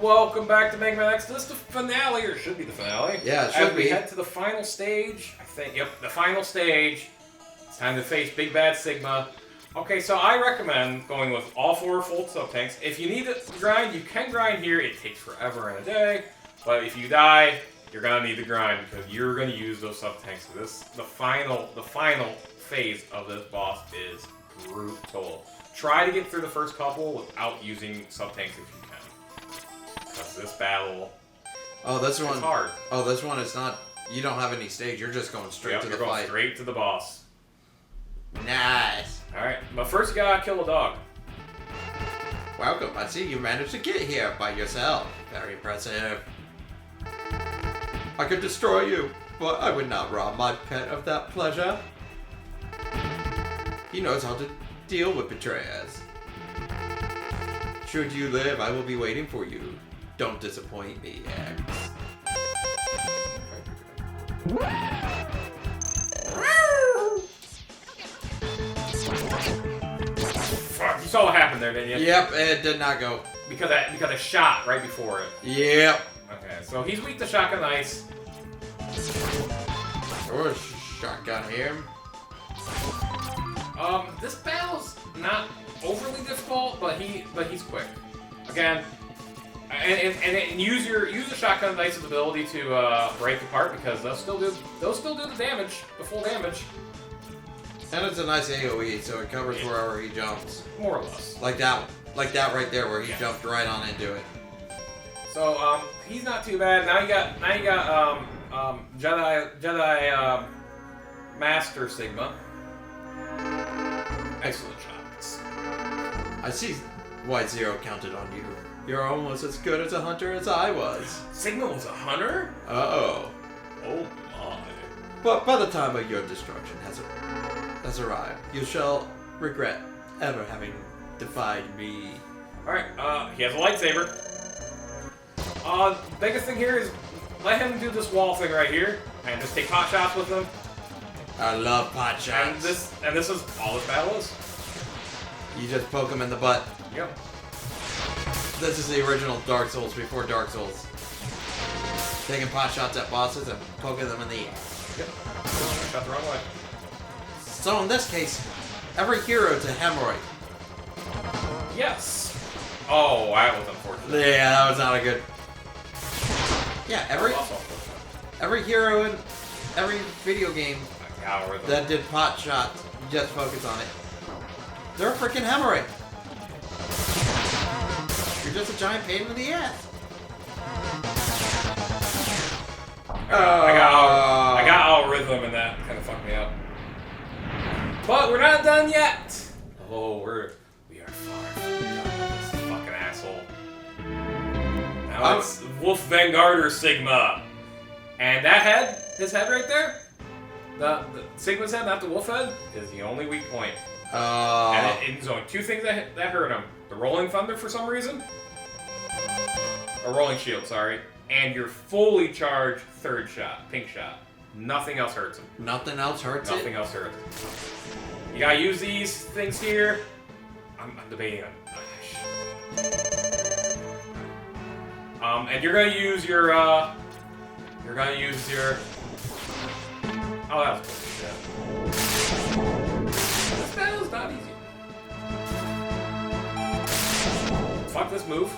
Welcome back to Mega Man X. This is the finale, or should be the finale. Yeah, it should be. As we head to the final stage, I think. Yep, the final stage. It's time to face Big Bad Sigma. Okay, so I recommend going with all 4 full sub-tanks. If you need to grind, you can grind here. It takes forever and a day. But if you die, you're going to need to grind because you're going to use those sub-tanks. So the final phase of this boss is brutal. Try to get through the first couple without using sub-tanks if you can. Because this battle is hard. Oh, this one is not... You don't have any stage. You're just going straight to the fight. You're going straight to the boss. Nice. Alright, but first you gotta kill a dog. Welcome. I see you managed to get here by yourself. Very impressive. I could destroy you, but I would not rob my pet of that pleasure. He knows how to deal with betrayers. Should you live, I will be waiting for you. Don't disappoint me, X. Fuck, you saw what happened there, didn't you? Yep, it did not go. Because I shot right before it. Yep. Okay, so he's weak to shotgun ice. Or shotgun him. This battle's not overly difficult, but he's quick. Again, and use the shotgun ice's ability to break apart because they'll still do the damage, the full damage. And it's a nice AoE, so it covers wherever he jumps. More or less. Like that right there, where he jumped right on into it. So he's not too bad. Now you got Jedi Master Sigma. Excellent shots. I see why Zero counted on you. You're almost as good as a hunter as I was. Sigma was a hunter? Uh-oh. Oh my. But by the time of your destruction has arrived, you shall regret ever having defied me. Alright, he has a lightsaber. Biggest thing here is let him do this wall thing right here, and just take pot shots with him. I love pot shots. And this is all this battle is. You just poke him in the butt. Yep. This is the original Dark Souls before Dark Souls. Taking pot shots at bosses and poking them in the ass. Yep. Shot the wrong way. So in this case, every hero's a hemorrhoid. Yes. Oh, that was unfortunate. Yeah, that was not a good... Yeah, every hero in every video game that did pot shots, just focus on it. They're a freaking hemorrhoid. You're just a giant pain in the ass. I got all rhythm and that kind of fucked me up. But we're not done yet. Oh, we are far from done with this fucking asshole. Now it's Wolf Vanguarder Sigma. And that head, his head right there, the Sigma's head, not the wolf head, is the only weak point. And there's only 2 things that hurt him. The Rolling Thunder for some reason. Or Rolling Shield, sorry. And your fully charged 3rd shot, pink shot. Nothing else hurts him. Nothing else hurts Nothing else hurts him. You gotta use these things here. I'm debating on. And you're gonna use your, Oh, that was bullshit. This battle's not easy. Fuck this move.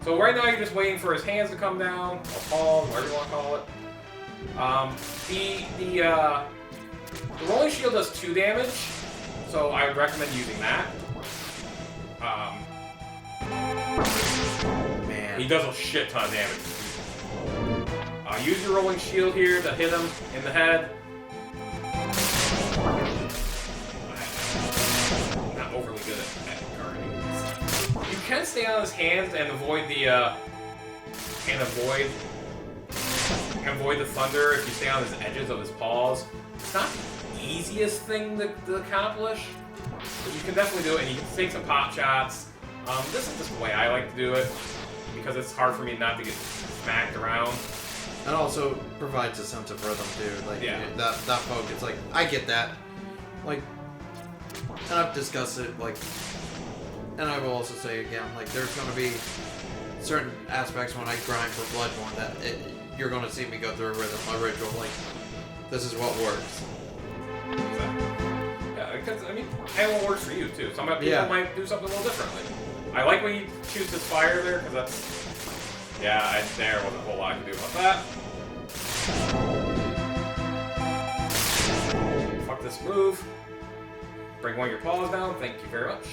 So right now you're just waiting for his hands to come down, or palm, whatever you want to call it. The Rolling Shield does 2 damage, so I would recommend using that. Man. He does a shit ton of damage. Use your Rolling Shield here to hit him in the head. I'm not overly good at guarding. You can stay on his hands and avoid the avoid the thunder if you stay on his edges of his paws. It's not the easiest thing to accomplish, but you can definitely do it, and you can take some pot shots. This is just the way I like to do it because it's hard for me not to get smacked around. And also provides a sense of rhythm too. Like that poke, it's like I get that. Like, and I've discussed it like and I will also say again, like there's going to be certain aspects when I grind for Bloodborne that you're going to see me go through a rhythm, a ritual. Like this is what works. Yeah, because I mean, and what works for you too. Some people might do something a little differently. I like when you choose this fire there because that's there wasn't a whole lot I could do about that. Fuck this move. Bring one of your paws down. Thank you very much.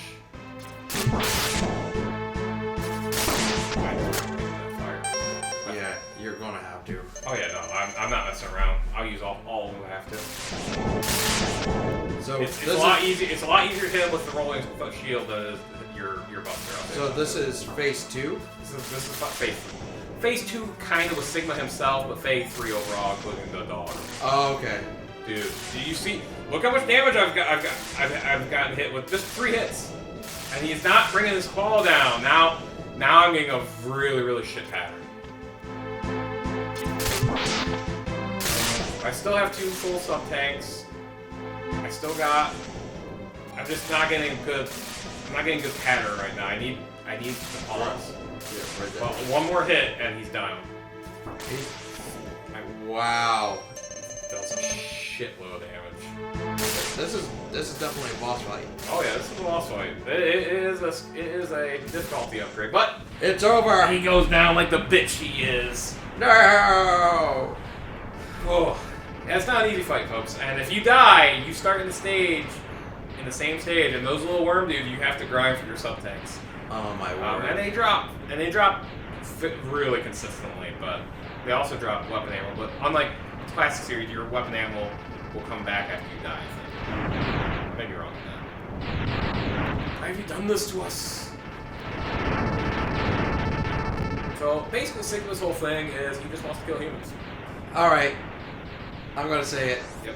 Yeah, you're gonna have to. Oh yeah, no, I'm not messing around. I'll use all of them if I have to. So it's a lot easier. It's a lot easier to hit with the rolling shield than it is your buster. So this is phase 2. This is phase 3. Phase 2 kind of with Sigma himself, but phase 3 overall, including the dog. Oh, okay. Dude, do you see? Look how much damage I've gotten hit with just 3 hits, and he's not bringing his claw down. Now I'm getting a really shit pattern. I still have 2 full sub tanks. I'm just not getting good. I'm not getting good pattern right now. I need the pause. Yeah, right there. Well, one more hit and he's done. Wow. Does a shitload of damage. This is definitely a boss fight. Oh yeah, this is a boss fight. It is a difficulty upgrade, but it's over. He goes down like the bitch he is. No. Oh, yeah, it's not an easy fight, folks. And if you die, you start in the same stage, and those little worm dudes, you have to grind for your sub tanks. Oh my word. And they drop really consistently, but they also drop weapon ammo. But unlike the classic series, your weapon ammo will come back after you die, I think. Maybe you're wrong with that. Why have you done this to us? So basically, Sigma's whole thing is he just wants to kill humans. Alright. I'm gonna say it. Yep.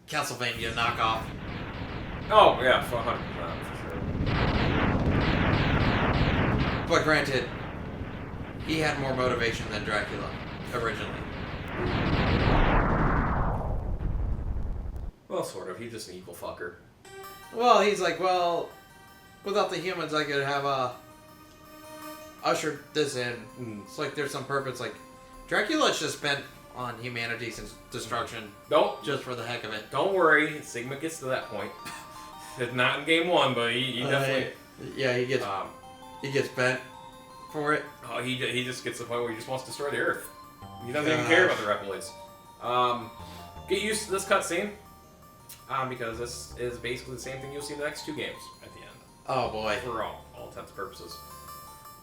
Castlevania knockoff. Oh, yeah, for 100%, for sure. But granted, he had more motivation than Dracula, originally. Well, sort of. He's just an equal fucker. Well, he's like, well, without the humans, I could have, ushered this in. It's like there's some purpose, like, Dracula's just bent on humanity's destruction. Just for the heck of it. Don't worry, Sigma gets to that point. It's not in game 1, but he definitely... Yeah, he gets bent for it. Oh, he just gets to the point where he just wants to destroy the Earth. He doesn't even care about the Reploids. Get used to this cutscene, because this is basically the same thing you'll see in the next 2 games at the end. Oh boy. For all intents and purposes.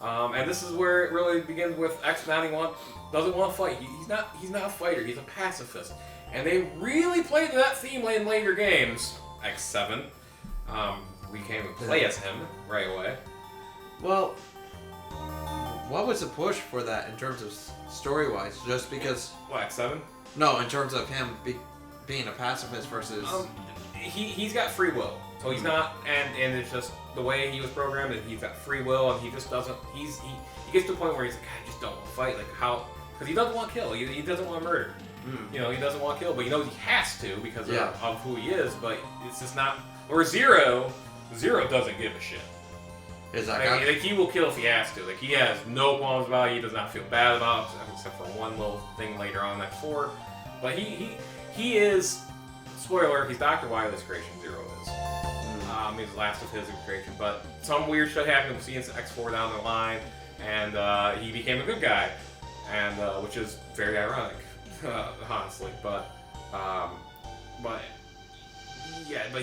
And this is where it really begins with X doesn't want to fight. He's not a fighter. He's a pacifist. And they really played to that theme in later games. X7. We can't even play as him right away. Well, what was the push for that in terms of story-wise? Just because... What, X7? No, in terms of him being a pacifist versus... He's got free will. So he's not... And it's just the way he was programmed, that he's got free will, and he just doesn't... He gets to the point where he's like, I just don't want to fight. Like, how... Because he doesn't want to kill. He doesn't want to murder. You know, he doesn't want to kill, but he knows he has to because of who he is, but it's just not... Or Zero doesn't give a shit. Like, he will kill if he has to. Like, he has no qualms about it. He does not feel bad about it, except for one little thing later on in X4. But he is... Spoiler, he's Dr. Wily's creation, Zero is. He's the last of his creation, but some weird shit happened. We'll see in X4 down the line, and he became a good guy, and which is very ironic, honestly. But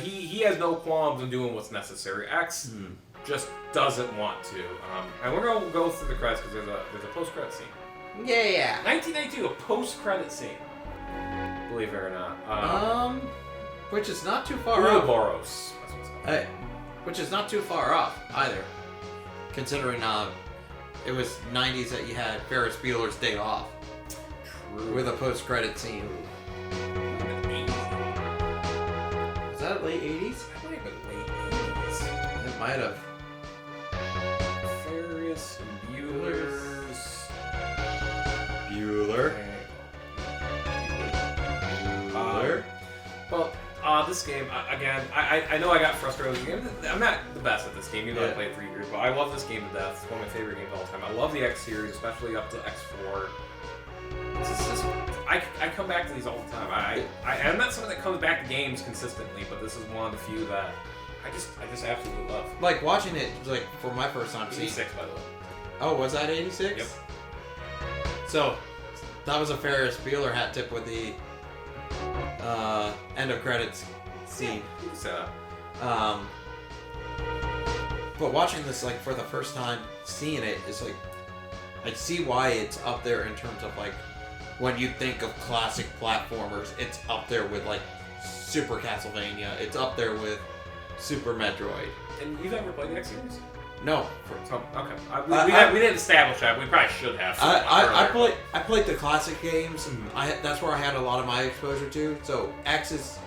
he has no qualms in doing what's necessary. X just doesn't want to, and we're gonna go through the credits because there's a post-credit scene. Yeah. 1992, a post-credit scene. Believe it or not. Which is not too far off. Ouroboros. That's what it's called. Which is not too far off either, considering it was 90s that you had Ferris Bueller's Day Off. True. With a post-credit scene. Is that late 80s? That might have been late 80s. It might have. Ferris Bueller's... Bueller. Well, this game, again, I know I got frustrated with the game. The the best at this game, even though I played it for years. But I love this game to death. It's one of my favorite games of all time. I love the X series, especially up to X4. This is just, I come back to these all the time. I'm not someone that comes back to games consistently, but this is one of the few that I just absolutely love. Like watching it, like for my first time seeing. 86, by the way. Oh, was that 86? Yep. So that was a Ferris Bueller hat tip with the end of credits scene. You can say that. But watching this like for the first time, seeing it is like I see why it's up there in terms of like when you think of classic platformers, it's up there with like Super Castlevania. It's up there with Super Metroid. And you've ever played the X series? No. Okay. We didn't establish that. We probably should have. I played the classic games. Mm-hmm. That's where I had a lot of my exposure to. So X is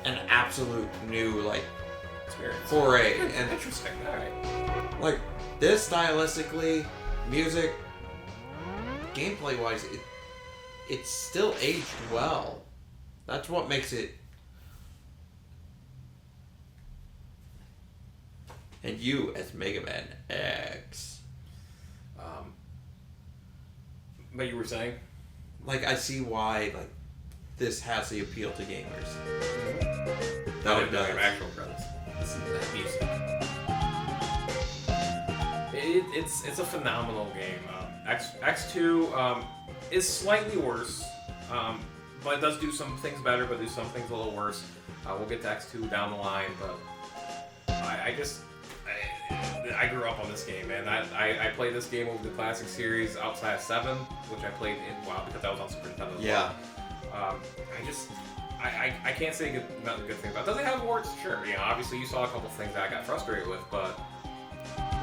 an absolute new like experience. Foray. And interesting. All right. Like this stylistically, music, gameplay wise, it's still aged well. That's what makes it. And you as Mega Man X. But you were saying? Like, I see why, like, this has the appeal to gamers. Mm-hmm. That it does. Actual credits. This is that music. It's a phenomenal game. X2 is slightly worse, but it does do some things better, but do some things a little worse. We'll get to X2 down the line, but I grew up on this game, man. I played this game over the classic series outside of 7, which I played in because that was on Super Nintendo as well. I can't say nothing good thing about it. Does it have warts? Sure. You know, obviously you saw a couple things that I got frustrated with, but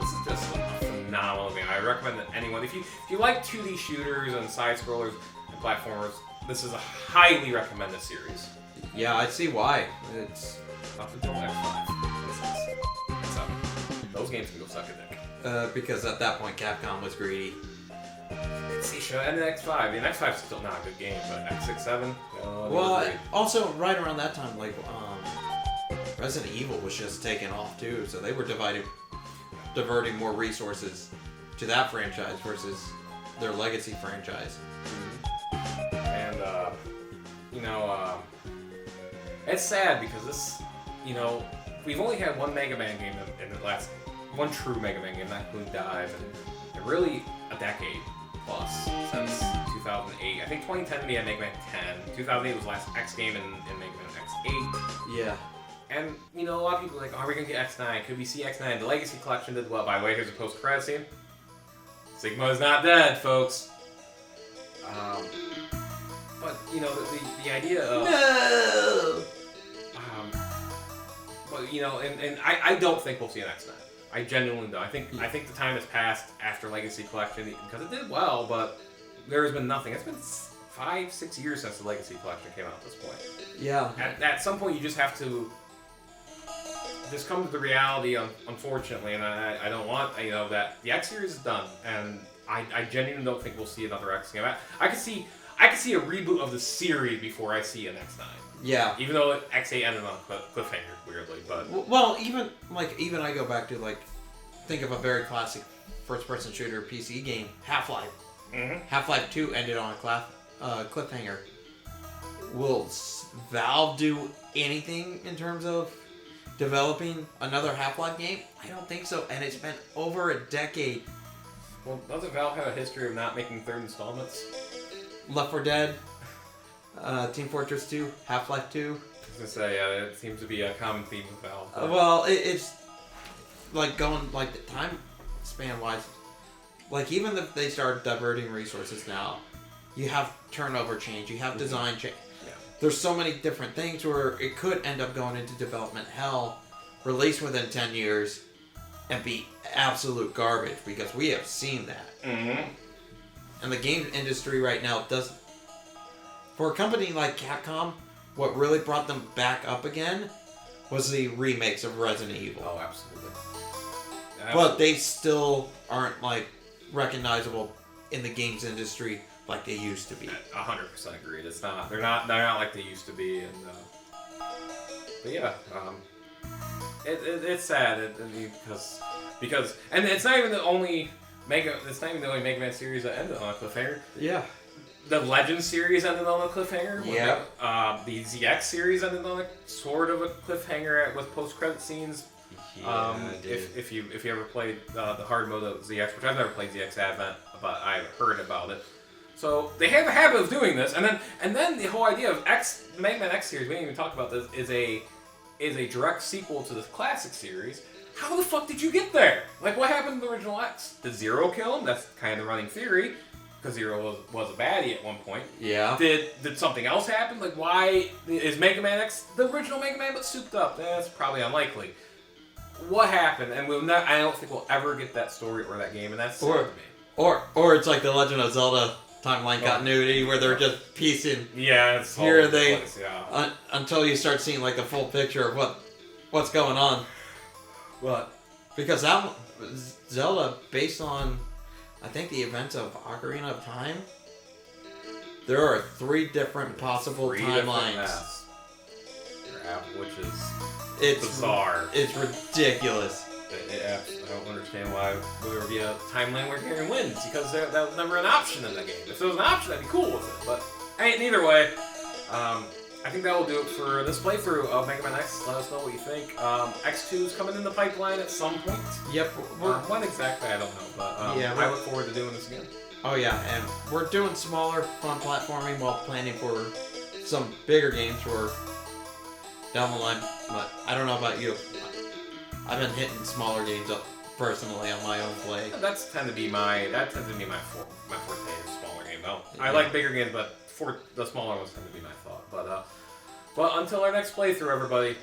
this is just a phenomenal game. I recommend that anyone, if you like 2D shooters and side scrollers and platformers, this is a highly recommended series. Yeah, I see why. It's up until X5. Those games can go suck a dick. Because at that point Capcom was greedy. See, and the X5. The X5 is still not a good game, but X6, 7. Well, also right around that time, like Resident Evil was just taking off too, so they were diverting more resources to that franchise versus their legacy franchise. And it's sad because this, we've only had one Mega Man game in the last. One true Mega Man game, not including Dive, and really a decade plus since 2008. I think 2010 we had Mega Man 10. 2008 was the last X game in Mega Man X8. Yeah. And, a lot of people are like, are we going to get X9? Could we see X9? The Legacy Collection did well. By the way, here's a post-credit scene. Sigma is not dead, folks. But, the idea of... No! But, and I don't think we'll see an X9. I genuinely don't. I think the time has passed after Legacy Collection because it did well, but there has been nothing. It's been 5-6 years since the Legacy Collection came out at this point. Yeah. At some point, you just have to just come to the reality, unfortunately, and I don't want that the X series is done, and I genuinely don't think we'll see another X game. I could see a reboot of the series before I see an X9. Yeah. Even though X8 ended on a cliffhanger, weirdly, but... Well, even I go back to, think of a very classic first-person shooter PC game, Half-Life. Mm-hmm. Half-Life 2 ended on a cliffhanger. Will Valve do anything in terms of developing another Half-Life game? I don't think so, and it's been over a decade. Well, doesn't Valve have a history of not making third installments? Left 4 Dead... Team Fortress 2, Half-Life 2. I was gonna say, it seems to be a common theme with Valve. Well, it's going the time span wise. Even if they start diverting resources now, you have turnover change, you have design change. Yeah. There's so many different things where it could end up going into development hell, released within 10 years, and be absolute garbage because we have seen that. Mm-hmm. And the game industry right now doesn't. For a company like Capcom, what really brought them back up again was the remakes of Resident Evil. Oh, absolutely. But they still aren't recognizable in the games industry like they used to be. 100% agreed. It's not. They're not like they used to be. And but yeah, It's sad because and it's not even the only Mega Man series that ended on a cliffhanger. Yeah. The Legends series ended on a cliffhanger. Yeah. The ZX series ended on a sort of a cliffhanger with post-credit scenes. Yeah, if you ever played the hard mode of ZX, which I've never played ZX Advent, but I've heard about it. So they have a habit of doing this, and then the whole idea of Mega Man X series, we didn't even talk about this, is a direct sequel to the classic series. How the fuck did you get there? Like, what happened to the original X? Did Zero kill him? That's kind of the running theory, because Zero was a baddie at one point. Yeah. Did something else happen? Like, why is Mega Man X the original Mega Man but souped up? That's probably unlikely. What happened? And I don't think we'll ever get that story or that game, and that's sad to me. Or it's like the Legend of Zelda timeline continuity where they're just piecing. Yeah, it's here all they place, yeah. Until you start seeing like the full picture of what's going on. What? Because that Zelda, based on I think the events of Ocarina of Time, there are 3 different possible timelines. Which is it's bizarre. It's ridiculous. I don't understand why there would be a timeline where Garen wins, because that was never an option in the game. If there was an option, I'd be cool with it. But either way, I think that will do it for this playthrough of Mega Man X. Let us know what you think. X2 is coming in the pipeline at some point. Yep. When exactly, I don't know. But I look forward to doing this again. Oh yeah, and we're doing smaller, fun platforming while planning for some bigger games for down the line. But I don't know about you. I've been hitting smaller games up personally on my own play. That tends to be my forte is smaller games. I like bigger games, but the smaller ones tend to be my thought. But until our next playthrough, everybody,